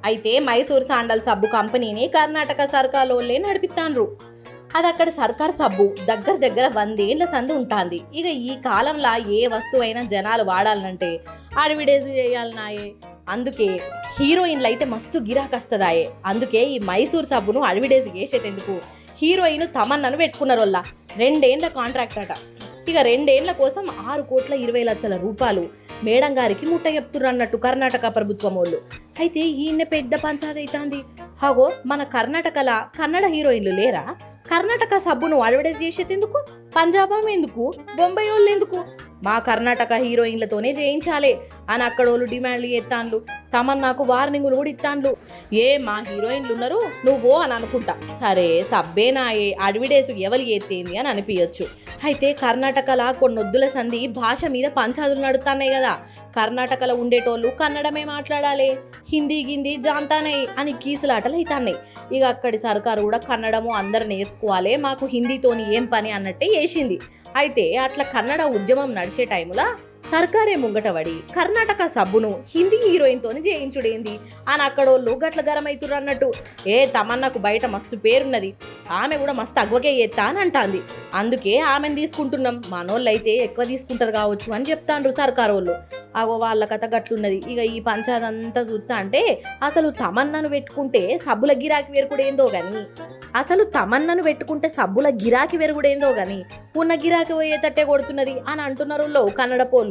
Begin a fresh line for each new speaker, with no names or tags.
అయితే మైసూర్ శాండల్ సబ్బు కంపెనీని కర్ణాటక సర్కారోళ్ళే నడిపిస్తాండ్రు. అది అక్కడ సర్కార్ సబ్బు దగ్గర దగ్గర 100 ఏళ్ల సంది ఉంటుంది. ఇక ఈ కాలంలో ఏ వస్తువైనా జనాలు వాడాలంటే అడ్వర్టైజ్ చేయాలన్నాయే. అందుకే హీరోయిన్లు అయితే మస్తు గిరాకస్తదాయే. అందుకే ఈ మైసూర్ సబ్బును అడ్వర్టైజ్ చేసేందుకు హీరోయిన్ తమన్నను పెట్టుకున్నారు. వాళ్ళ 2 ఏళ్ల కాంట్రాక్ట్ అట. ఇక 2 ఏళ్ల కోసం 6,20,00,000 రూపాయలు మేడం గారికి ముట్ట చెప్తున్నారు అన్నట్టు కర్ణాటక ప్రభుత్వం వాళ్ళు. అయితే ఈయన పెద్ద పంచాయతీ అవుతుంది. హాగో మన కర్ణాటకలా కన్నడ హీరోయిన్లు లేరా? కర్ణాటక సబ్బును అడ్వర్టైజ్ చేసేందుకు పంజాబం ఎందుకు, బొంబాయి వాళ్ళు ఎందుకు? మా కర్ణాటక హీరోయిన్లతోనే చేయించాలి అని అక్కడ వాళ్ళు డిమాండ్లు చేస్తాండ్లు. తమన్నాకు వార్నింగులు కూడా ఇస్తాండ్లు. మా హీరోయిన్లు ఉన్నారు నువ్వో అని అనుకుంటా. సరే సబ్బేనాయే అడ్వర్టైజ్ ఎవరు ఎత్తేంది అని అనిపించచ్చు. అయితే కర్ణాటకలా కొన్నొద్దుల సంధి భాష మీద పంచాదులు నడుస్తున్నాయి కదా. కర్ణాటకలో ఉండేటోళ్ళు కన్నడమే మాట్లాడాలి, హిందీ గింది జాంతానే అని కీసులాటలు అవుతున్నాయి. ఇక అక్కడి సర్కారు కూడా కన్నడము అందరు నేర్చుకోవాలి, మాకు హిందీతోని ఏం పని అన్నట్టే చేసింది. అయితే అట్లా కన్నడ ఉద్యమం నడిచే టైములా సర్కారే ముంగటపడి కర్ణాటక సబ్బును హిందీ హీరోయిన్తోని చేయించుడేంది అని అక్కడోళ్ళు గట్ల గరమైతురు అన్నట్టు. తమన్నకు బయట మస్తు పేరున్నది, ఆమె కూడా మస్తు అగ్వకే ఎత్తా అని అంటాంది. అందుకే ఆమెను తీసుకుంటున్నాం, మనోళ్ళు అయితే ఎక్కువ తీసుకుంటారు కావచ్చు అని చెప్తాండ్రు సర్కారు వాళ్ళు. అగో వాళ్ళ కథ గట్లున్నది. ఇక ఈ పంచాదంతా చూస్తా అంటే అసలు తమన్నను పెట్టుకుంటే సబ్బుల గిరాకీ వెరుగుడేందో గాని ఉన్న గిరాకీ పోయేటట్టే కొడుతున్నది అని అంటున్నారు కన్నడ పోళ్ళు.